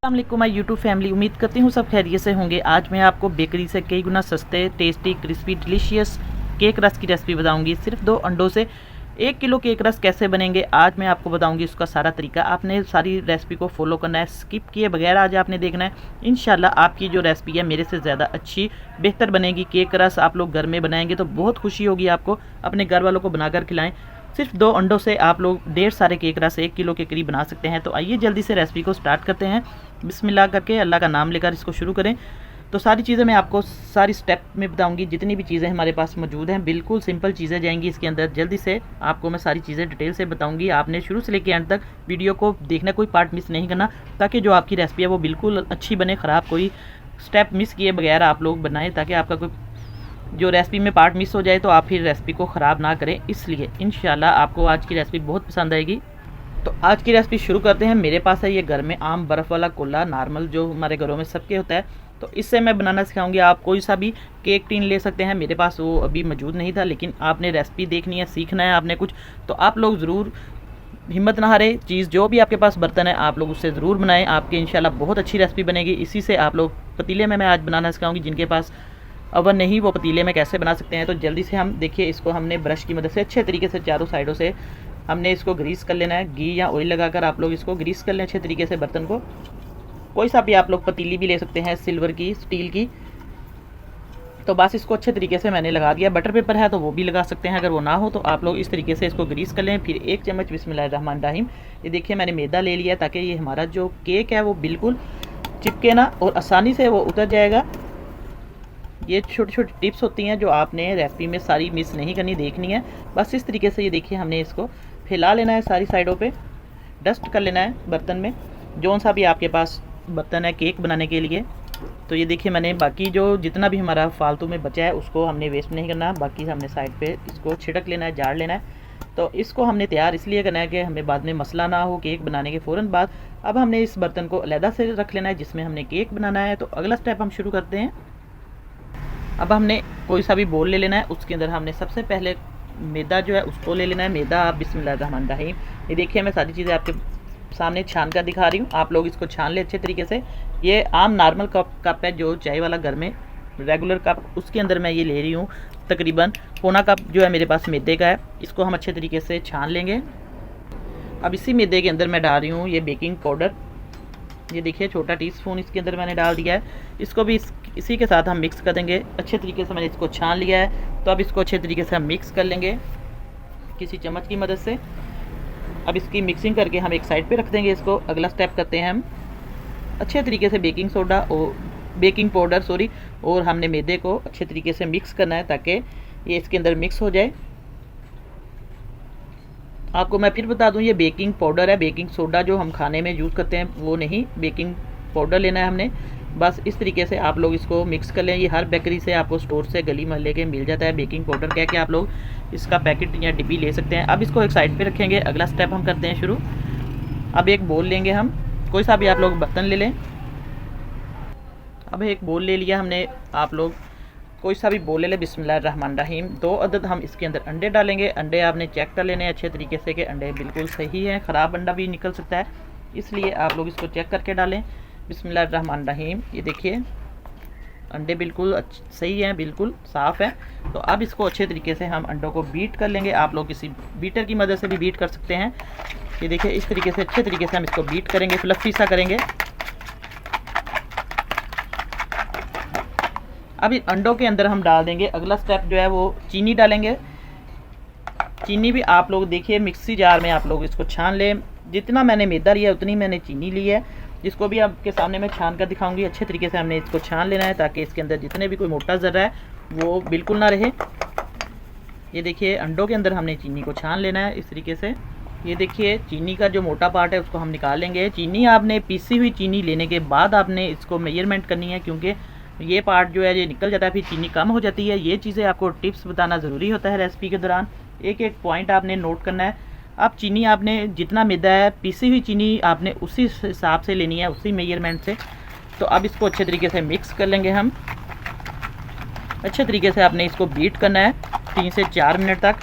अस्सलामुअलैकुम my YouTube family. उम्मीद करती हूँ सब खैरियत से होंगे। आज मैं आपको बेकरी से कई गुना सस्ते, टेस्टी, क्रिस्पी, डिलीशियस केक रस की रेसिपी बताऊंगी। सिर्फ 2 अंडों से 1 किलो केक रस कैसे बनेंगे आज मैं आपको बताऊंगी। उसका सारा तरीका आपने सारी रेसिपी को फॉलो करना है, स्किप किए बगैर आज आपने देखना है। इंशाल्लाह आपकी जो रेसिपी है मेरे से ज़्यादा अच्छी, बेहतर बनेगी। केक रस आप लोग घर में बनाएंगे तो बहुत खुशी होगी आपको। अपने घर वालों को बनाकर खिलाएं। सिर्फ 2 अंडों से आप लोग ढेर सारे केक रस 1 किलो के करीब बना सकते हैं। तो आइए जल्दी से रेसिपी को स्टार्ट करते हैं। बिस्मिल्लाह करके अल्लाह का नाम लेकर इसको शुरू करें। तो सारी चीज़ें मैं आपको सारी स्टेप में बताऊंगी। जितनी भी चीज़ें हमारे पास मौजूद हैं बिल्कुल सिंपल चीज़ें जाएंगी इसके अंदर। जल्दी से आपको मैं सारी चीज़ें डिटेल से बताऊंगी। आपने शुरू से लेकर एंड तक वीडियो को देखना, कोई पार्ट मिस नहीं करना, ताकि जो आपकी रेसिपी है वो बिल्कुल अच्छी बने। ख़राब कोई स्टेप मिस किए बगैर आप लोग बनाएं, ताकि आपका कोई जो रेसिपी में पार्ट मिस हो जाए तो आप फिर रेसिपी को ख़राब ना करें। इसलिए इंशाल्लाह आपको आज की रेसिपी बहुत पसंद आएगी। तो आज की रेसिपी शुरू करते हैं। मेरे पास है ये घर में आम बर्फ़ वाला कोला, नॉर्मल जो हमारे घरों में सबके होता है। तो इससे मैं बनाना सिखाऊंगी। आप कोई सा भी केक टिन ले सकते हैं। मेरे पास वो अभी मौजूद नहीं था, लेकिन आपने रेसिपी देखनी है, सीखना है आपने कुछ, तो आप लोग ज़रूर हिम्मत ना हारे। चीज़ जो भी आपके पास बर्तन है आप लोग उससे ज़रूर बनाएं। आपकी इंशाल्लाह बहुत अच्छी रेसिपी बनेगी। इसी से आप लोग पतीले में मैं आज बनाना सिखाऊंगी। जिनके पास अवन नहीं वो पतीले में कैसे बना सकते हैं। तो जल्दी से हम देखिए, इसको हमने ब्रश की मदद से अच्छे तरीके से चारों साइडों से हमने इसको ग्रीस कर लेना है। घी या ऑयल लगाकर आप लोग इसको ग्रीस कर लें अच्छे तरीके से बर्तन को। कोई सा भी आप लोग पतीली भी ले सकते हैं, सिल्वर की, स्टील की। तो बस इसको अच्छे तरीके से मैंने लगा दिया। बटर पेपर है तो वो भी लगा सकते हैं, अगर वो ना हो तो आप लोग इस तरीके से इसको ग्रीस कर लें। फिर 1 चम्मच बिस्मिल्लाहिर्रहमानिर्रहीम। ये देखिए मैंने मैदा ले लिया, ताकि ये हमारा जो केक है वो बिल्कुल चिपके ना और आसानी से वो उतर जाएगा। ये छोटी छोटी टिप्स होती हैं जो आपने रेसिपी में सारी मिस नहीं करनी, देखनी है। बस इस तरीके से ये देखिए हमने इसको फैला लेना है सारी साइडों पे, डस्ट कर लेना है बर्तन में, जो सा भी आपके पास बर्तन है केक बनाने के लिए। तो ये देखिए मैंने बाकी जो जितना भी हमारा फालतू में बचा है उसको हमने वेस्ट नहीं करना। बाकी हमने साइड पे इसको छिड़क लेना है, झाड़ लेना है। तो इसको हमने तैयार इसलिए करना है कि हमें बाद में मसला ना हो केक बनाने के फ़ौरन बाद। अब हमने इस बर्तन को अलहदा से रख लेना है जिसमें हमने केक बनाना है। तो अगला स्टेप हम शुरू करते हैं। अब हमने कोई सा भी बोल ले लेना है। उसके अंदर हमने सबसे पहले मैदा जो है उसको ले लेना है। मैदा आप बिस्मिल्लाहिर्रहमानिर्रहीम। ये देखिए मैं सारी चीज़ें आपके सामने छान कर दिखा रही हूँ। आप लोग इसको छान ले अच्छे तरीके से। ये आम नॉर्मल कप है जो चाय वाला घर में रेगुलर कप, उसके अंदर मैं ये ले रही हूँ। तकरीबन पौना कप जो है मेरे पास मैदे का है। इसको हम अच्छे तरीके से छान लेंगे। अब इसी मैदे के अंदर मैं डाल रही हूँ ये बेकिंग पाउडर। ये देखिए छोटा टीस्पून इसके अंदर मैंने डाल दिया है। इसको भी इसी के साथ हम मिक्स कर देंगे अच्छे तरीके से। मैंने इसको छान लिया है, तो अब इसको अच्छे तरीके से हम मिक्स कर लेंगे किसी चम्मच की मदद से। अब इसकी मिक्सिंग करके हम एक साइड पे रख देंगे इसको। अगला स्टेप करते हैं हम अच्छे तरीके से बेकिंग पाउडर और हमने मैदे को अच्छे तरीके से मिक्स करना है, ताकि ये इसके अंदर मिक्स हो जाए। आपको मैं फिर बता दूं, ये बेकिंग पाउडर है, बेकिंग सोडा जो हम खाने में यूज़ करते हैं वो नहीं, बेकिंग पाउडर लेना है हमने। बस इस तरीके से आप लोग इसको मिक्स कर लें। ये हर बेकरी से आपको स्टोर से गली मोहल्ले के मिल जाता है बेकिंग पाउडर। कह के आप लोग इसका पैकेट या डिब्बी ले सकते हैं। अब इसको एक साइड पे रखेंगे। अगला स्टेप हम करते हैं शुरू। अब एक बोल लेंगे हम, कोई सा भी आप लोग बर्तन ले लें। अब एक बोल ले लिया हमने, आप लोग कोई सा भी बोल ले लें। बिस्मिल्लाहिर्रहमानिर्रहीम। 2 अदद हम इसके अंदर अंडे डालेंगे। अंडे आपने चेक कर लेने अच्छे तरीके से कि अंडे बिल्कुल सही है। ख़राब अंडा भी निकल सकता है, इसलिए आप लोग इसको चेक करके डालें। बिस्मिल्लाहिर्रहमानिर्रहीम। ये देखिए अंडे बिल्कुल सही हैं, बिल्कुल साफ़ है। तो अब इसको अच्छे तरीके से हम अंडों को बीट कर लेंगे। आप लोग किसी बीटर की मदद से भी बीट कर सकते हैं। ये देखिए इस तरीके से अच्छे तरीके से हम इसको बीट करेंगे, फ्लफी सा करेंगे। अब इन अंडों के अंदर हम डाल देंगे, अगला स्टेप जो है वो चीनी डालेंगे। चीनी भी आप लोग देखिए मिक्सी जार में आप लोग इसको छान लें। जितना मैंने मैदा लिया उतनी मैंने चीनी ली है, जिसको भी आपके सामने मैं छान कर दिखाऊंगी। अच्छे तरीके से हमने इसको छान लेना है, ताकि इसके अंदर जितने भी कोई मोटा ज़र्रा है वो बिल्कुल ना रहे। ये देखिए अंडों के अंदर हमने चीनी को छान लेना है इस तरीके से। ये देखिए चीनी का जो मोटा पार्ट है उसको हम निकाल लेंगे। चीनी आपने पीसी हुई चीनी लेने के बाद आपने इसको मेजरमेंट करनी है, क्योंकि ये पार्ट जो है ये निकल जाता है, फिर चीनी कम हो जाती है। ये चीज़ें आपको टिप्स बताना ज़रूरी होता है रेसिपी के दौरान। एक एक पॉइंट आपने नोट करना है। अब चीनी आपने जितना मैदा है, पीसी हुई चीनी आपने उसी हिसाब से लेनी है, उसी मेजरमेंट से। तो अब इसको अच्छे तरीके से मिक्स कर लेंगे हम। अच्छे तरीके से आपने इसको बीट करना है 3 से 4 मिनट तक।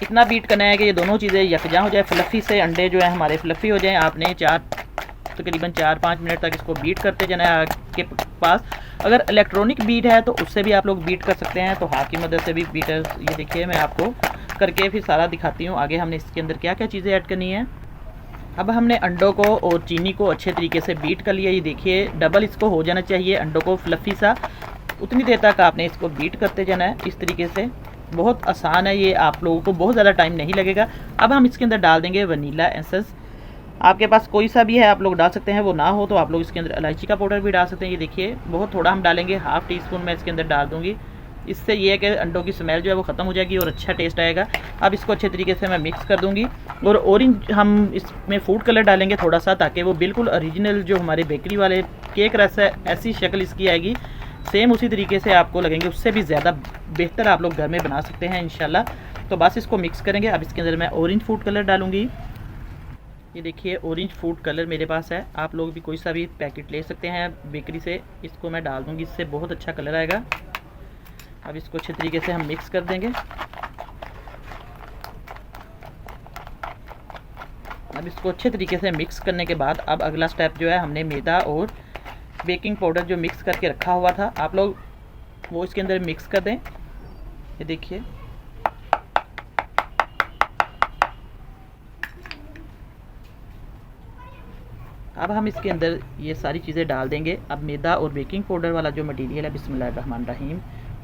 इतना बीट करना है कि ये दोनों चीज़ें यकजा हो जाए, फ्लफ़ी से अंडे जो है हमारे फ्लफ़ी हो जाएं। आपने 4 तकरीबन 4-5 मिनट तक इसको बीट करते जाना है आपके पास। अगर इलेक्ट्रॉनिक बीट है तो उससे भी आप लोग बीट कर सकते हैं, तो हाथ की मदद से भी बीटर, ये देखिए मैं आपको करके फिर सारा दिखाती हूँ। आगे हमने इसके अंदर क्या क्या चीज़ें ऐड करनी है। अब हमने अंडों को और चीनी को अच्छे तरीके से बीट कर लिया। ये देखिए डबल इसको हो जाना चाहिए अंडों को फ्लफ़ी सा, उतनी देर तक आपने इसको बीट करते जाना है इस तरीके से। बहुत आसान है ये, आप लोगों को बहुत ज़्यादा टाइम नहीं लगेगा। अब हम इसके अंदर डाल देंगे वनीला एसेंस। आपके पास कोई सा भी है आप लोग डाल सकते हैं, वो ना हो तो आप लोग इसके अंदर इलायची का पाउडर भी डाल सकते हैं। ये देखिए बहुत थोड़ा हम डालेंगे, हाफ़ टी स्पून मैं इसके अंदर डाल दूँगी। इससे ये है कि अंडों की स्मेल जो है वो ख़त्म हो जाएगी और अच्छा टेस्ट आएगा। अब इसको अच्छे तरीके से मैं मिक्स कर दूँगी और ऑरेंज हम इसमें फूड कलर डालेंगे थोड़ा सा, ताकि वो बिल्कुल ओरिजिनल जो हमारे बेकरी वाले केक रस है ऐसी शक्ल इसकी आएगी, सेम उसी तरीके से आपको लगेंगे, उससे भी ज़्यादा बेहतर आप लोग घर में बना सकते हैं इंशाल्लाह। तो बस इसको मिक्स करेंगे। अब इसके अंदर मैं ऑरेंज फूड कलर डालूँगी। ये देखिए ऑरेंज फूड कलर मेरे पास है, आप लोग भी कोई सा भी पैकेट ले सकते हैं बेकरी से। इसको मैं डाल दूँगी, इससे बहुत अच्छा कलर आएगा। अब इसको अच्छे तरीके से हम मिक्स कर देंगे। अब इसको अच्छे तरीके से मिक्स करने के बाद अब अगला स्टेप जो है, हमने मैदा और बेकिंग पाउडर जो मिक्स करके रखा हुआ था, आप लोग वो इसके अंदर मिक्स कर दें। ये देखिए अब हम इसके अंदर ये सारी चीज़ें डाल देंगे। अब मैदा और बेकिंग पाउडर वाला जो मटेरियल है, बिस्मिल्लाहिर्रहमानिर्रहीम,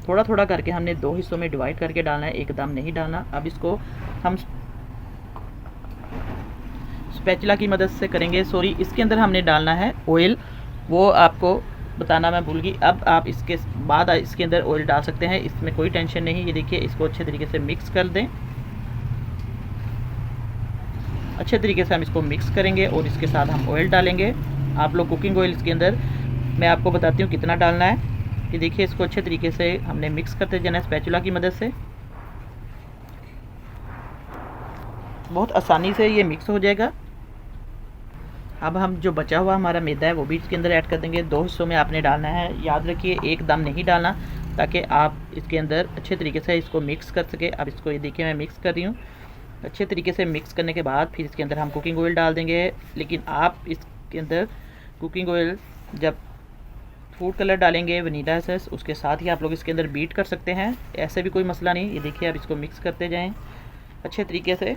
थोड़ा थोड़ा करके हमने 2 हिस्सों में डिवाइड करके डालना है, एकदम नहीं डालना। अब इसको हम स्पैचुला की मदद से करेंगे। सॉरी, इसके अंदर हमने डालना है ऑयल, वो आपको बताना मैं भूल गई। अब आप इसके बाद इसके अंदर ऑयल डाल सकते हैं, इसमें कोई टेंशन नहीं। ये देखिए इसको अच्छे तरीके से मिक्स कर दें। अच्छे तरीके से हम इसको मिक्स करेंगे और इसके साथ हम ऑयल डालेंगे। आप लोग कुकिंग ऑयल इसके अंदर मैं आपको बताती हूँ कितना डालना है। ये देखिए इसको अच्छे तरीके से हमने मिक्स करते जाना है स्पैचुला की मदद से। बहुत आसानी से ये मिक्स हो जाएगा। अब हम जो बचा हुआ हमारा मैदा है वो भी इसके अंदर ऐड कर देंगे। 2 हिस्सों में आपने डालना है, याद रखिए एकदम नहीं डालना, ताकि आप इसके अंदर अच्छे तरीके से इसको मिक्स कर सके। अब इसको ये देखिए मैं मिक्स कर रही हूँ। अच्छे तरीके से मिक्स करने के बाद फिर इसके अंदर हम कुकिंग ऑयल डाल देंगे। लेकिन आप इसके अंदर कुकिंग ऑयल जब फूड कलर डालेंगे वनीला एसेंस, उसके साथ ही आप लोग इसके अंदर बीट कर सकते हैं, ऐसे भी कोई मसला नहीं। ये देखिए अब इसको मिक्स करते जाएं अच्छे तरीके से।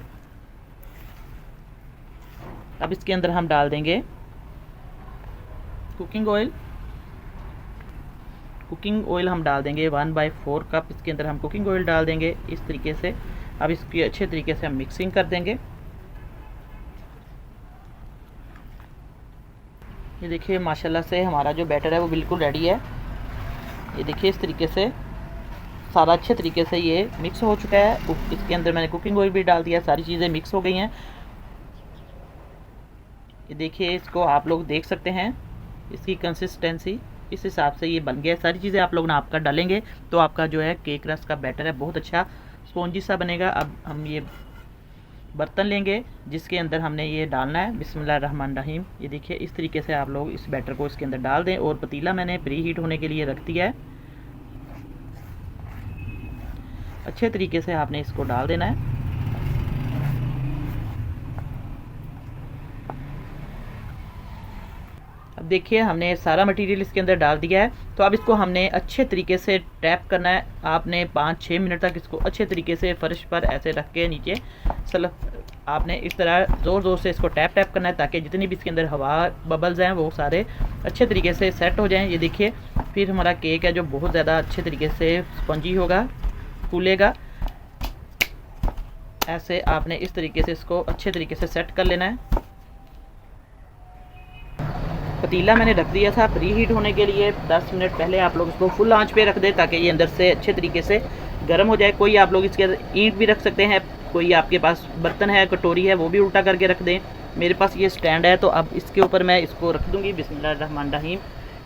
अब इसके अंदर हम डाल देंगे कुकिंग ऑयल। कुकिंग ऑयल हम डाल देंगे 1/4 कप इसके अंदर हम कुकिंग ऑयल डाल देंगे इस तरीके से। अब इसकी अच्छे तरीके से हम मिक्सिंग कर देंगे। ये देखिए माशाल्लाह से हमारा जो बैटर है वो बिल्कुल रेडी है। ये देखिए इस तरीके से सारा अच्छे तरीके से ये मिक्स हो चुका है। इसके अंदर मैंने कुकिंग ऑयल भी डाल दिया, सारी चीज़ें मिक्स हो गई हैं। ये देखिए इसको आप लोग देख सकते हैं, इसकी कंसिस्टेंसी इस हिसाब से ये बन गया। सारी चीज़ें आप लोग नाप कर डालेंगे तो आपका जो है केक रस का बैटर है बहुत अच्छा स्पॉन्जी सा बनेगा। अब हम ये बर्तन लेंगे जिसके अंदर हमने ये डालना है, बिस्मिल्लाहिर्रहमानिर्रहीम। ये देखिए इस तरीके से आप लोग इस बैटर को इसके अंदर डाल दें और पतीला मैंने प्री हीट होने के लिए रख दिया है। अच्छे तरीके से आपने इसको डाल देना है। अब देखिए हमने सारा मटेरियल इसके अंदर डाल दिया है, तो अब इसको हमने अच्छे तरीके से टैप करना है। आपने 5-6 मिनट तक इसको अच्छे तरीके से फर्श पर ऐसे रख के नीचे आपने इस तरह ज़ोर ज़ोर से इसको टैप करना है, ताकि जितनी भी इसके अंदर हवा बबल्स हैं वो सारे अच्छे तरीके से सेट हो जाएं। ये देखिए फिर हमारा केक है जो बहुत ज़्यादा अच्छे तरीके से स्पंजी होगा, फूलेगा। ऐसे आपने इस तरीके से इसको अच्छे तरीके से सेट कर लेना है। पतीला मैंने रख दिया था प्री हीट होने के लिए। 10 मिनट पहले आप लोग इसको फुल आंच पे रख दें ताकि ये अंदर से अच्छे तरीके से गर्म हो जाए। कोई आप लोग इसके अंदर ईंट भी रख सकते हैं, कोई आपके पास बर्तन है कटोरी है वो भी उल्टा करके रख दें। मेरे पास ये स्टैंड है तो अब इसके ऊपर मैं इसको रख दूँगी। बिस्मिल्लाहिर्रहमानिर्रहीम।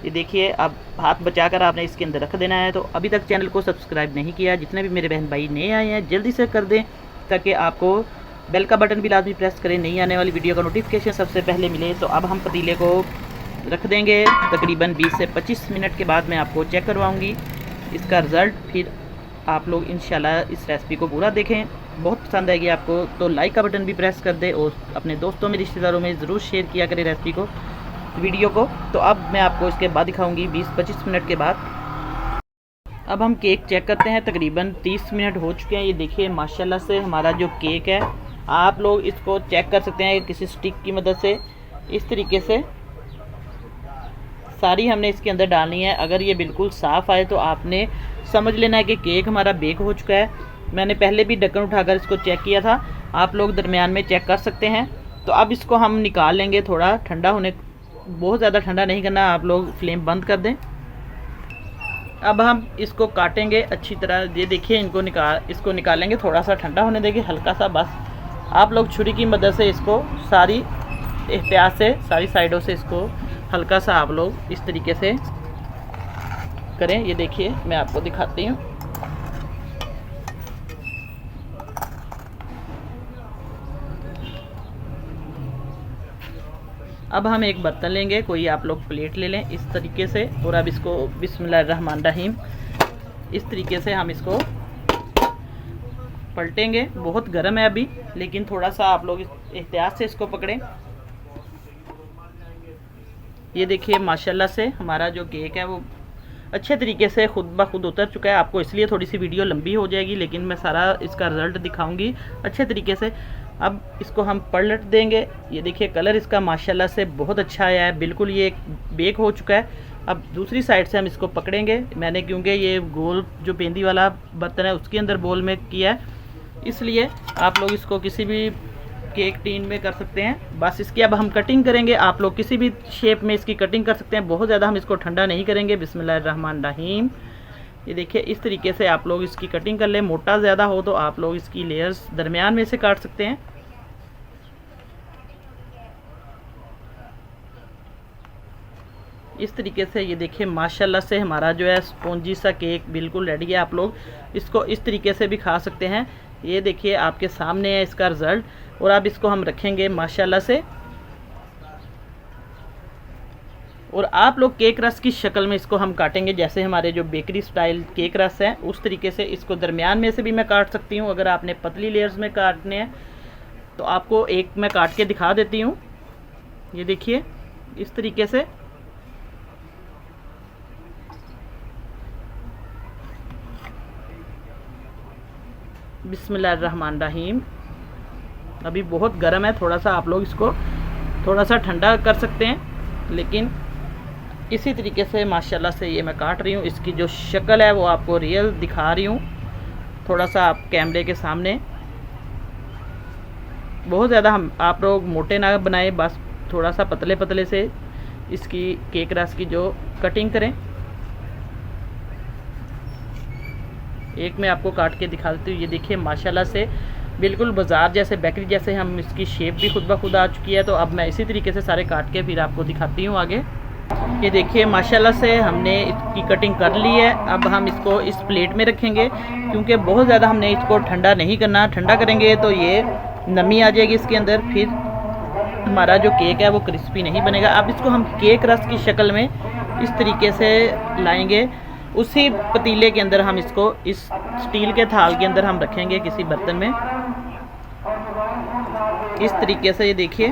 ये देखिए अब हाथ बचाकर आपने इसके अंदर रख देना है। तो अभी तक चैनल को सब्सक्राइब नहीं किया, जितने भी मेरे बहन भाई नए आए हैं जल्दी से कर दें, ताकि आपको बेल का बटन भी लाजमी प्रेस करें, नई आने वाली वीडियो का नोटिफिकेशन सबसे पहले मिले। तो अब हम पतीले को रख देंगे तकरीबन 20 से 25 मिनट के बाद मैं आपको चेक करवाऊंगी इसका रिज़ल्ट। फिर आप लोग इंशाल्लाह इस रेसिपी को पूरा देखें, बहुत पसंद आएगी आपको। तो लाइक का बटन भी प्रेस कर दें और अपने दोस्तों में रिश्तेदारों में ज़रूर शेयर किया करें रेसिपी को। वीडियो को। तो अब मैं आपको इसके बाद दिखाऊंगी 20-25 मिनट के बाद। अब हम केक चेक करते हैं, तकरीबन 30 मिनट हो चुके हैं। ये देखिए माशाल्लाह से हमारा जो केक है, आप लोग इसको चेक कर सकते हैं किसी स्टिक की मदद से। इस तरीके से सारी हमने इसके अंदर डालनी है। अगर ये बिल्कुल साफ़ आए तो आपने समझ लेना है कि केक हमारा बेक हो चुका है। मैंने पहले भी ढक्कन उठाकर इसको चेक किया था, आप लोग दरमियान में चेक कर सकते हैं। तो अब इसको हम निकाल लेंगे, थोड़ा ठंडा होने, बहुत ज़्यादा ठंडा नहीं करना, आप लोग फ्लेम बंद कर दें। अब हम इसको काटेंगे अच्छी तरह। ये देखिए इसको निकालेंगे, थोड़ा सा ठंडा होने देंगे, हल्का सा बस। आप लोग छुरी की मदद से इसको सारी एहतियात से सारी साइडों से इसको हल्का सा आप लोग इस तरीके से करें। ये देखिए मैं आपको दिखाती हूँ। अब हम एक बर्तन लेंगे, कोई आप लोग प्लेट ले लें इस तरीके से, और अब इसको बिस्मिल्लाहिर्रहमानिर्रहीम इस तरीके से हम इसको पलटेंगे। बहुत गर्म है अभी, लेकिन थोड़ा सा आप लोग एहतियात से इसको पकड़ें। ये देखिए माशाल्लाह से हमारा जो केक है वो अच्छे तरीके से खुद ब खुद उतर चुका है। आपको इसलिए थोड़ी सी वीडियो लंबी हो जाएगी, लेकिन मैं सारा इसका रिज़ल्ट दिखाऊंगी अच्छे तरीके से। अब इसको हम पलट देंगे। ये देखिए कलर इसका माशाल्लाह से बहुत अच्छा आया है, बिल्कुल ये बेक हो चुका है। अब दूसरी साइड से हम इसको पकड़ेंगे। मैंने क्योंकि ये गोल जो पेंदी वाला बर्तन है उसके अंदर बोल में किया है, इसलिए आप लोग इसको किसी भी केक टीन में कर सकते हैं। बस इसकी अब हम कटिंग करेंगे। आप लोग किसी भी शेप में इसकी कटिंग कर सकते हैं, बहुत ज़्यादा हम इसको ठंडा नहीं करेंगे। बिस्मिल्लाहिर्रहमानिर्रहीम। ये देखिए इस तरीके से आप लोग इसकी कटिंग कर लें। मोटा ज़्यादा हो तो आप लोग इसकी लेयर्स दरमियान में से काट सकते हैं। इस तरीके से ये देखिए माशाल्लाह से हमारा जो है स्पॉन्जी सा केक बिल्कुल रेडी है। आप लोग इसको इस तरीके से भी खा सकते हैं। ये देखिए आपके सामने है इसका रिज़ल्ट। और अब इसको हम रखेंगे माशाल्लाह से, और आप लोग केक रस की शक्ल में इसको हम काटेंगे, जैसे हमारे जो बेकरी स्टाइल केक रस है उस तरीके से। इसको दरमियान में से भी मैं काट सकती हूँ। अगर आपने पतली लेयर्स में काटने हैं तो आपको एक मैं काट के दिखा देती हूँ। ये देखिए इस तरीके से। बिस्मिल्लाहिर्रहमानिर्रहीम। अभी बहुत गर्म है, थोड़ा सा आप लोग इसको थोड़ा सा ठंडा कर सकते हैं, लेकिन इसी तरीके से माशाल्लाह से ये मैं काट रही हूँ। इसकी जो शक्ल है वो आपको रियल दिखा रही हूँ, थोड़ा सा आप कैमरे के सामने। बहुत ज़्यादा आप लोग मोटे ना बनाए, बस थोड़ा सा पतले पतले से इसकी केक रस की जो कटिंग करें। एक मैं आपको काट के दिखा देती हूँ। ये देखिए माशाल्लाह से बिल्कुल बाज़ार जैसे बेकरी जैसे हम इसकी शेप भी खुद ब खुद आ चुकी है। तो अब मैं इसी तरीके से सारे काट के फिर आपको दिखाती हूँ आगे। ये देखिए माशाल्लाह से हमने इसकी कटिंग कर ली है। अब हम इसको इस प्लेट में रखेंगे, क्योंकि बहुत ज़्यादा हमने इसको ठंडा नहीं करना। ठंडा करेंगे तो ये नमी आ जाएगी इसके अंदर, फिर हमारा जो केक है वो क्रिस्पी नहीं बनेगा। अब इसको हम केक रस की शक्ल में इस तरीके से लाएंगे। उसी पतीले के अंदर हम इसको इस स्टील के थाल के अंदर हम रखेंगे, किसी बर्तन में इस तरीके से। ये देखिए,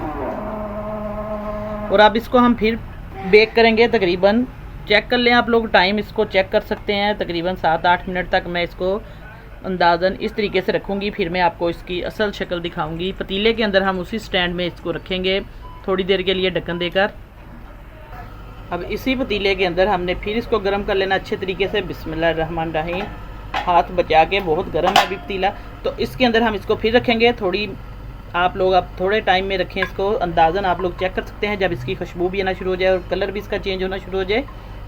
और अब इसको हम फिर बेक करेंगे। तकरीबन चेक कर लें आप लोग, टाइम इसको चेक कर सकते हैं। तकरीबन 7-8 मिनट तक मैं इसको अंदाज़न इस तरीके से रखूँगी। फिर मैं आपको इसकी असल शक्ल दिखाऊँगी। पतीले के अंदर हम उसी स्टैंड में इसको रखेंगे थोड़ी देर के लिए ढक्कन देकर। अब इसी पतीले के अंदर हमने फिर इसको गर्म कर लेना अच्छे तरीके से। बिस्मिल्लाहिर्रहमानिर्रहीम। हाथ बचा के, बहुत गर्म है अभी पतीला। तो इसके अंदर हम इसको फिर रखेंगे। थोड़ी आप लोग अब थोड़े टाइम में रखें इसको, अंदाज़न आप लोग चेक कर सकते हैं जब इसकी खुशबू भी आना शुरू हो जाए और कलर भी इसका चेंज होना शुरू हो जाए।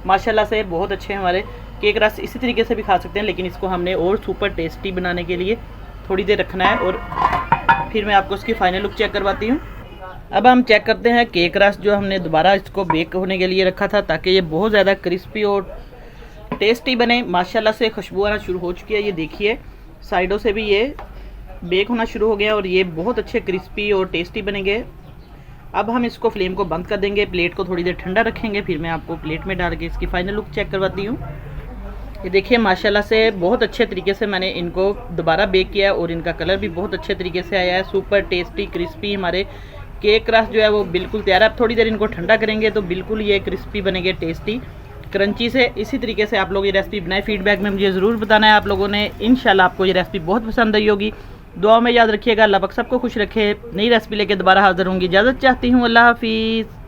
माशाल्लाह से बहुत अच्छे हमारे केक रस। इसी तरीके से भी खा सकते हैं, लेकिन इसको हमने और सुपर टेस्टी बनाने के लिए थोड़ी देर रखना है। और फिर मैं आपको इसकी फ़ाइनल लुक चेक करवाती हूँ। अब हम चेक करते हैं केक रस जो हमने दोबारा इसको बेक होने के लिए रखा था, ताकि ये बहुत ज़्यादा क्रिस्पी और टेस्टी बने। माशाल्लाह से खुशबू आना शुरू हो चुकी है। ये देखिए साइडों से भी ये बेक होना शुरू हो गया और ये बहुत अच्छे क्रिस्पी और टेस्टी बनेंगे। अब हम इसको फ्लेम को बंद कर देंगे, प्लेट को थोड़ी देर ठंडा रखेंगे, फिर मैं आपको प्लेट में डाल के इसकी फ़ाइनल लुक चेक करवाती हूँ। ये देखिए माशाल्लाह से बहुत अच्छे तरीके से मैंने इनको दोबारा बेक किया और इनका कलर भी बहुत अच्छे तरीके से आया है। सुपर टेस्टी क्रिस्पी हमारे केक रस जो है वो बिल्कुल तैयार है। आप थोड़ी देर इनको ठंडा करेंगे तो बिल्कुल ये क्रिस्पी बनेंगे, टेस्टी क्रंची से। इसी तरीके से आप लोग ये रेसिपी बनाए, फीडबैक में मुझे ज़रूर बताना है आप लोगों ने। इंशाल्लाह आपको ये रेसिपी बहुत पसंद आई होगी। दुआ में याद रखिएगा। अल्लाह पाक सबको खुश रखे। नई रेसिपी लेके दोबारा हाजिर होंगी। इजाज़त चाहती हूँ। अल्लाह हाफिज़।